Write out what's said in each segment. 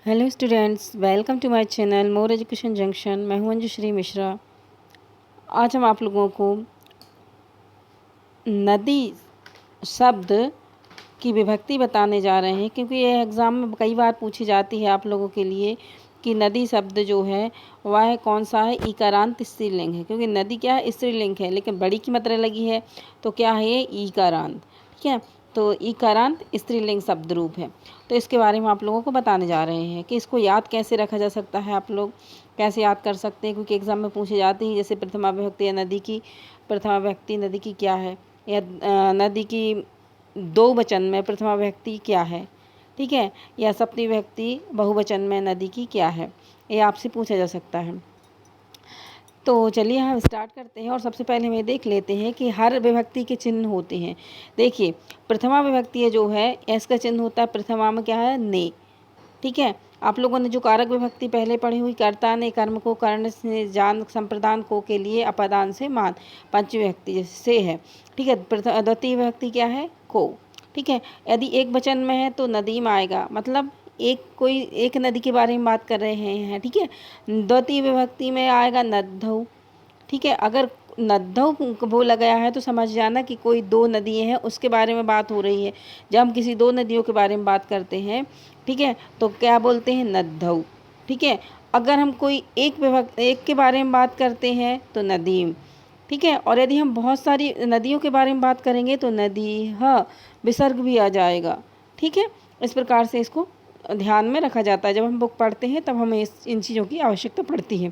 Hello students, welcome to my channel more education junction. मैं हूं अंजुश्री मिश्रा। आज हम आप लोगों को नदी शब्द की विभक्ति बताने जा रहे हैं, क्योंकि ये एग्ज़ाम में कई बार पूछी जाती है आप लोगों के लिए कि नदी शब्द जो है वह कौन सा है। ईकारांत स्त्रीलिंग है, क्योंकि नदी क्या है, स्त्रीलिंग है, लेकिन बड़ी की मात्रा लगी है तो क्या है, ये ईकारांत। ठीक है, तो ईकारांत स्त्रीलिंग शब्द रूप है। तो इसके बारे में आप लोगों को बताने जा रहे हैं कि इसको याद कैसे रखा जा सकता है। आप लोग कैसे याद कर सकते हैं, क्योंकि एग्ज़ाम में पूछी जाती है। जैसे प्रथमा विभक्ति या नदी की प्रथमा विभक्ति नदी की क्या है, या नदी की दो वचन में प्रथमा विभक्ति क्या है, ठीक है, या सप्तमी विभक्ति बहुवचन में नदी की क्या है, ये आपसे पूछा जा सकता है। तो चलिए हम स्टार्ट करते हैं और सबसे पहले हमें देख लेते हैं कि हर विभक्ति के चिन्ह होते हैं। देखिए, प्रथमा विभक्ति जो है इसका चिन्ह होता है, प्रथमा में क्या है, ने। ठीक है, आप लोगों ने जो कारक विभक्ति पहले पढ़ी हुई, कर्ता ने कर्म को, कर्ण से जान, संप्रदान को के लिए, अपदान से मान, पंचमी विभक्ति से है। ठीक है, द्वितीय विभक्ति क्या है, को। ठीक है, यदि एक वचन में है तो नदीम आएगा, मतलब एक नदी के बारे में बात कर रहे हैं। ठीक है, द्वितीय विभक्ति में आएगा नद्धौ। ठीक है, अगर नद्धौ बोला गया है तो समझ जाना कि कोई दो नदियाँ हैं उसके बारे में बात हो रही है। जब हम किसी दो नदियों के बारे में बात करते हैं, ठीक है, तो क्या बोलते हैं, नद्धौ। ठीक है, अगर हम कोई एक के बारे में बात करते हैं तो नदीम। ठीक है, और यदि हम बहुत सारी नदियों के बारे में बात करेंगे तो नदी ह विसर्ग भी आ जाएगा। ठीक है, इस प्रकार से इसको ध्यान में रखा जाता है। जब हम बुक पढ़ते हैं तब हमें इन चीज़ों की आवश्यकता पड़ती है।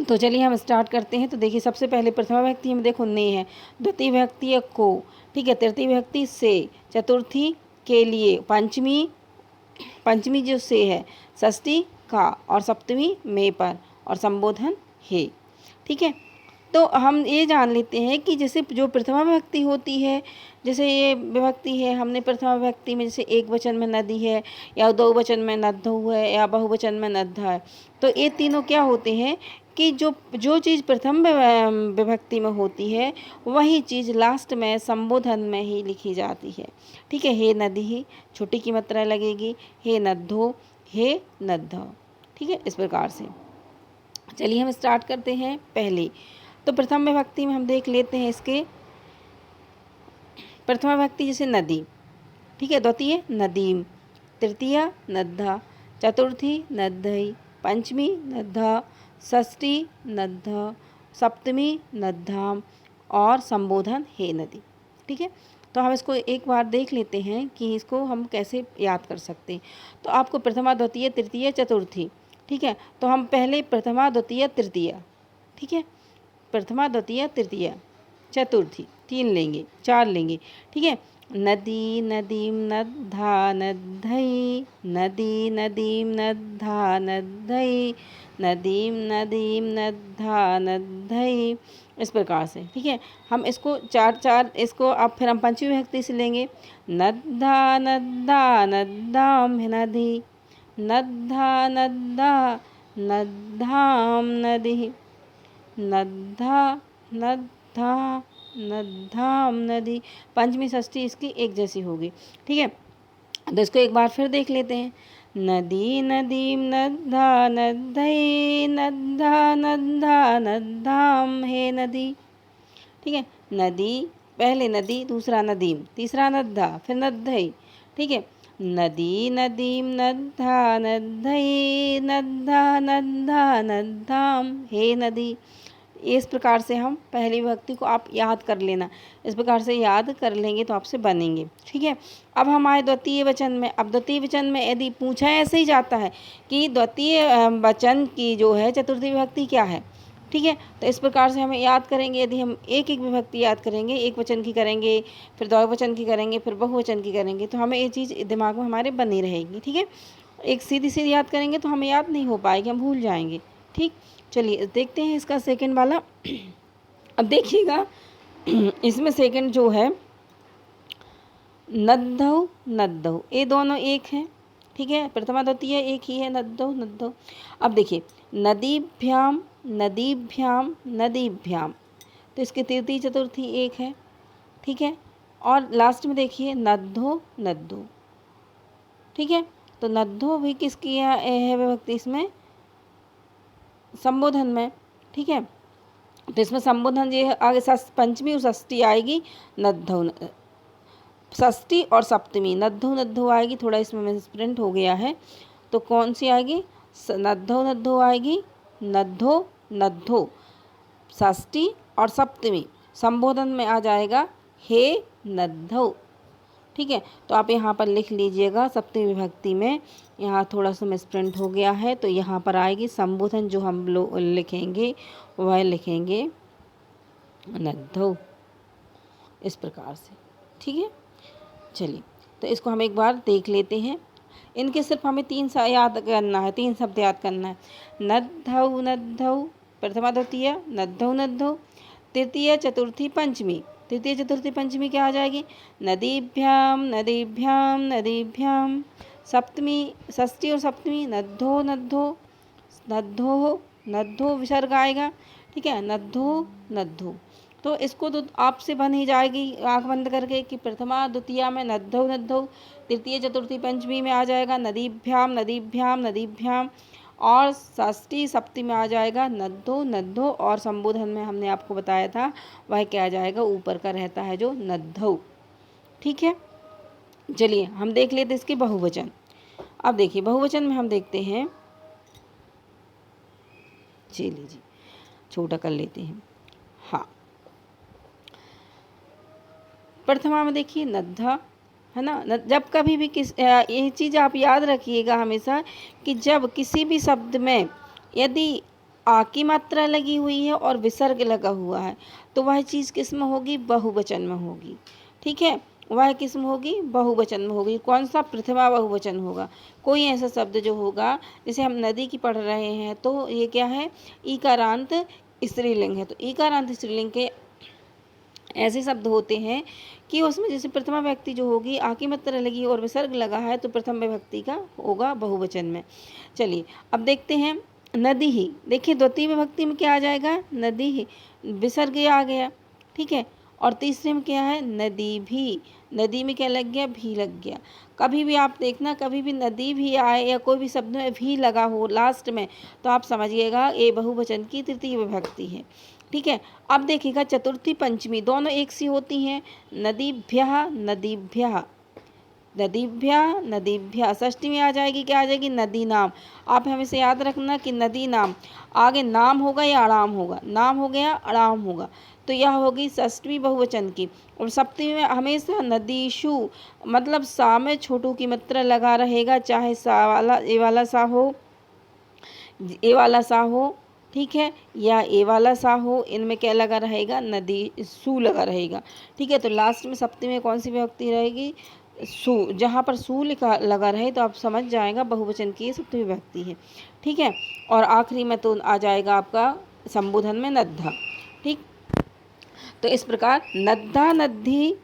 तो चलिए हम स्टार्ट करते हैं। तो देखिए, सबसे पहले प्रथमा विभक्ति में देखो ने है, द्वितीय विभक्ति है को, ठीक है, तृतीय विभक्ति से, चतुर्थी के लिए, पंचमी जो से है, षष्ठी का, और सप्तमी में पर, और संबोधन है। ठीक है, तो हम ये जान लेते हैं कि जैसे जो प्रथमा विभक्ति होती है, जैसे ये विभक्ति है, हमने प्रथमा विभक्ति में जैसे एक वचन में नदी है, या दो वचन में नद्धौ है, या बहुवचन में नद्धा है, तो ये तीनों क्या होते हैं कि जो जो चीज़ प्रथम विभक्ति में होती है वही चीज़ लास्ट में संबोधन में ही लिखी जाती है। ठीक है, हे नदी ही छोटी की मात्रा लगेगी, हे नद्धो, हे नद्धौ। ठीक है, इस प्रकार से चलिए हम स्टार्ट करते हैं। पहले तो प्रथम विभक्ति में हम देख लेते हैं इसके प्रथमा विभक्ति जैसे नदी, ठीक है, द्वितीय नदीम, तृतीय नद्धा, चतुर्थी नद्धई, पंचमी नद्धा, षष्ठी नद्धा, सप्तमी नद्धाम, और संबोधन हे नदी। ठीक है, तो हम इसको एक बार देख लेते हैं कि इसको हम कैसे याद कर सकते हैं। तो आपको प्रथमा द्वितीय तृतीय चतुर्थी, ठीक है, तो हम पहले प्रथमा द्वितीय तृतीय, ठीक है, प्रथमा द्वितीय तृतीय चतुर्थी, तीन लेंगे, चार लेंगे। ठीक है, नदी नदीम नद्धा नद्धई, नदी नदीम नद्धा नद्धई, नदीम नदीम नद्धा नद्धई, इस प्रकार से। ठीक है, हम इसको चार चार इसको अब फिर हम पंचमी विभक्ति से लेंगे, नद्धा नद्धा नद्धाम नदी, नद्धा नद्धा नद्धाम नदी, नद्धा नद्धा नद्धाम नदी। पंचमी षष्ठी इसकी एक जैसी होगी। ठीक है, तो इसको एक बार फिर देख लेते हैं। नदी नदीम नद्धा नद्धई, नद्धा नद्धा नद्धाम हे नदी। ठीक है, नदी, पहले नदी, दूसरा नदीम, तीसरा नद्धा, फिर नद्धई। ठीक है, नदी नदीम नद्धा नद्धई, नद्धा नद्धा नद्धाम हे नदी। इस प्रकार से हम पहली विभक्ति को आप याद कर लेना, इस प्रकार से याद कर लेंगे तो आपसे बनेंगे। ठीक है, अब हम आए द्वितीय वचन में। अब द्वितीय वचन में यदि पूछा ऐसे ही जाता है कि द्वितीय वचन की जो है चतुर्थी विभक्ति क्या है। ठीक है, तो इस प्रकार से हमें याद करेंगे। यदि हम एक एक विभक्ति याद करेंगे, एक वचन की करेंगे, फिर द्विवचन की करेंगे, फिर बहुवचन की करेंगे, तो हमें ये चीज़ दिमाग में हमारे बनी रहेगी। ठीक है, एक सीधी सीधी याद करेंगे तो हमें याद नहीं हो पाएगी, हम भूल जाएंगे। ठीक, चलिए देखते हैं इसका सेकंड वाला। अब देखिएगा, इसमें सेकंड जो है नद्धौ नद्धौ, ये दोनों एक हैं। ठीक है, प्रथमा द्वितीय एक ही है, नद्धौ नद्धौ। अब देखिए, नदीभ्याम नदीभ्याम नदीभ्याम, तो इसकी तृतीय चतुर्थी एक है। ठीक है, और लास्ट में देखिए नद्धो नद्धो। ठीक है, तो नद्धो भी किसकी है विभक्ति इसमें? संबोधन में। ठीक है, तो इसमें संबोधन ये आगे पंचमी और षष्ठी आएगी, नद्धौ षष्ठी और सप्तमी नद्धो नद्धो आएगी। थोड़ा इसमें मिसप्रिंट हो गया है, तो कौन सी आएगी? नद्धो नद्धो आएगी, नद्धो नद्धो षष्ठी और सप्तमी। संबोधन में आ जाएगा हे नद्धौ। ठीक है, तो आप यहाँ पर लिख लीजिएगा सप्तमी विभक्ति में यहाँ थोड़ा सा मिसप्रिंट हो गया है, तो यहाँ पर आएगी संबोधन जो हम लोग लिखेंगे वह लिखेंगे नद्धौ, इस प्रकार से। ठीक है, चलिए तो इसको हम एक बार देख लेते हैं। इनके सिर्फ हमें याद करना है, 3 शब्द याद करना है। नद्धौ नद्धौ प्रथमा द्वितीय, नद्धौ नद्धौ तृतीय चतुर्थी पंचमी। तृतीय चतुर्थी पंचमी क्या आ जाएगी? नदीभ्याम नदीभ्याम नदीभ्याम। सप्तमी षष्ठी और सप्तमी नद्धो नद्धो नद्धो नद्धो विसर्ग आएगा। ठीक है, नद्धो नद्धो। तो इसको तो आपसे बन ही जाएगी आँख बंद करके कि प्रथमा द्वितीया में नद्धौ नद्धौ, तृतीय चतुर्थी पंचमी में आ जाएगा नदीभ्याम नदीभ्याम नदीभ्याम, और षष्ठी सप्तमी में आ जाएगा नद्धो नद्धो, और संबोधन में हमने आपको बताया था वह क्या आ जाएगा? ऊपर का रहता है जो नद्धौ। ठीक है, चलिए हम देख लेते इसके बहुवचन। अब देखिए बहुवचन में हम देखते हैं, चलिए जी छोटा कर लेते हैं। हाँ, प्रथमा में देखिए नद्धा, है ना। जब कभी भी ये चीज़ आप याद रखिएगा हमेशा कि जब किसी भी शब्द में यदि आ की मात्रा लगी हुई है और विसर्ग लगा हुआ है तो वह चीज़ किस में होगी? बहुवचन में होगी। ठीक है, वह किस में होगी? बहुवचन में होगी। कौन सा? प्रथमा बहुवचन होगा। कोई ऐसा शब्द जो होगा, जैसे हम नदी की पढ़ रहे हैं तो ये क्या है? ईकारांत स्त्रीलिंग है। तो ईकारांत स्त्रीलिंग के ऐसे शब्द होते हैं कि उसमें जैसे प्रथमा व्यक्ति जो होगी आ की मात्रा लगी और विसर्ग लगा है तो प्रथम विभक्ति का होगा बहुवचन में। चलिए अब देखते हैं नदी ही। देखिए द्वितीय विभक्ति में क्या आ जाएगा? नदी ही, विसर्ग आ गया। ठीक है, और तीसरे में क्या है? नदी भी। नदी में क्या लग गया? भी लग गया। कभी भी आप देखना, कभी भी नदी भी आए या कोई भी शब्द में भी लगा हो लास्ट में तो आप समझिएगा ये बहुवचन की तृतीय विभक्ति है। ठीक है, अब देखिएगा चतुर्थी पंचमी दोनों एक सी होती हैं। नदीभ्यः नदीभ्यः नदीभ्यः नदीभ्यः। षष्ठी में आ जाएगी, क्या आ जाएगी? नदी नाम। आप हमेशा याद रखना कि नदी नाम आगे नाम होगा या अड़ाम होगा। नाम हो गया, अड़ाम होगा, तो यह होगी षष्ठी बहुवचन की। और सप्तमी में हमेशा नदीषु, मतलब सा में छोटू की मात्रा लगा रहेगा, चाहे सा वाला ए वाला सा हो, ए वाला सा हो, ठीक है, या ए वाला सा हो, इनमें क्या लगा रहेगा? नदी सू लगा रहेगा। ठीक है, तो लास्ट में सप्तमी में कौन सी विभक्ति रहेगी? सू। जहाँ पर सू लिखा लगा रहे तो आप समझ जाएगा बहुवचन की सप्तमी विभक्ति है। ठीक है, और आखिरी में तो आ जाएगा आपका संबोधन में नद्धा। ठीक, तो इस प्रकार नद्धा नद्धी,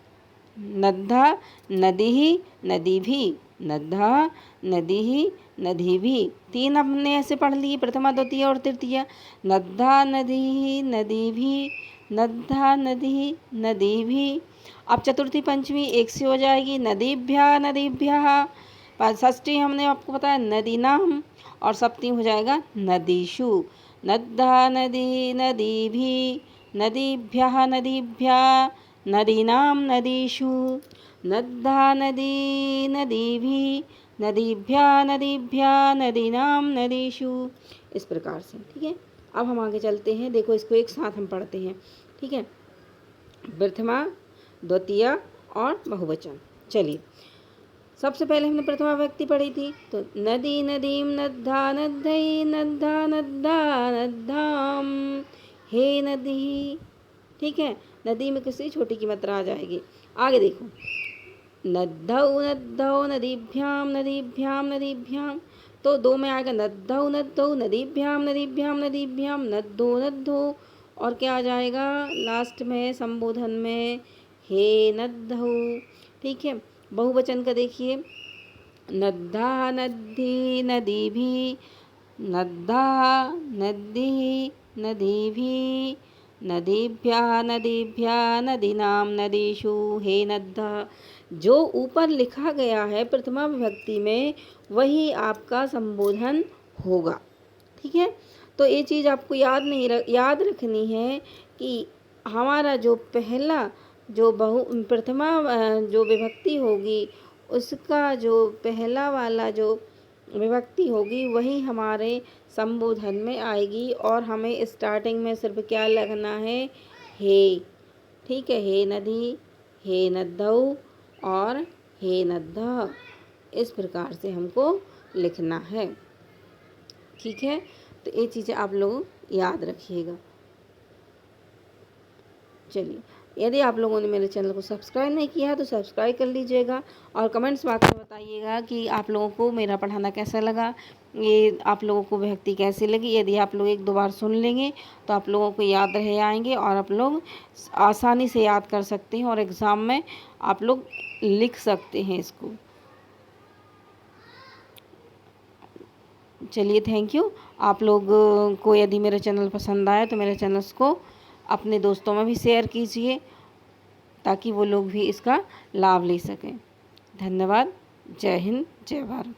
नद्धा नदी नदी भी, नद्धा नदी नदी भी। 3 हमने ऐसे पढ़ लिए, प्रथमा द्वितीय और तृतीय। नद्धा नदी नदी भी, नद्धा नदी नदी भी। अब चतुर्थी पंचमी एक से हो जाएगी, नदीभ्यः नदीभ्यः। षष्ठी हमने आपको बताया नदी नाम, और सप्तमी हो जाएगा नदीषु। नद्धा नदी नदी भी, नदीभ्यः नदीभ्यः नदीनां नदीषु। नद्धा नदी नदी भी, नदीभ्यः नदीभ्यः नदीनां नदीषु। इस प्रकार से। ठीक है, अब हम आगे चलते हैं। देखो इसको एक साथ हम पढ़ते हैं। ठीक है, प्रथमा द्वितीय और बहुवचन। चलिए सबसे पहले हमने प्रथमा व्यक्ति पढ़ी थी, तो नदी नदीम नद्धा नद्धई नद्धा नद्धा नद्धाम, हे नदी। ठीक है, नदी में किसी छोटी की मात्रा आ जाएगी। आगे देखो, नद्धौ नद्धौ नदीभ्याम नदीभ्याम नदीभ्याम, तो 2 में आएगा नद्धौ नद्धौ नदीभ्याम नदीभ्याम नदीभ्याम, नद्धो नद्धो, और क्या आ जाएगा लास्ट में संबोधन में? हे नद्धौ। ठीक है, बहुवचन का देखिए, नद्धा नद्धी नदी भी, नद्धा नद्दी नदी भी, नदीभ्यः नदीभ्यः नदीनां नदीषु, हे नद्धा। जो ऊपर लिखा गया है प्रथमा विभक्ति में वही आपका संबोधन होगा। ठीक है, तो ये चीज़ आपको याद रखनी है कि हमारा जो पहला जो प्रथमा जो विभक्ति होगी उसका जो पहला वाला जो विभक्ति होगी वही हमारे संबोधन में आएगी और हमें स्टार्टिंग में सिर्फ क्या लगना है, हे। ठीक है, हे नदी, हे नद्धौ और हे नद्धा, इस प्रकार से हमको लिखना है। ठीक है, तो ये चीज़ें आप लोग याद रखिएगा। चलिए, यदि आप लोगों ने मेरे चैनल को सब्सक्राइब नहीं किया है तो सब्सक्राइब कर लीजिएगा और कमेंट्स बॉक्स में बताइएगा कि आप लोगों को मेरा पढ़ाना कैसा लगा, ये आप लोगों को विभक्ति कैसी लगी। यदि आप लोग 1-2 बार सुन लेंगे तो आप लोगों को याद रह आएंगे और आप लोग आसानी से याद कर सकते हैं और एग्ज़ाम में आप लोग लिख सकते हैं इसको। चलिए, थैंक यू। आप लोग को यदि मेरा चैनल पसंद आए तो मेरे चैनल्स को अपने दोस्तों में भी शेयर कीजिए ताकि वो लोग भी इसका लाभ ले सकें। धन्यवाद। जय हिंद, जय भारत।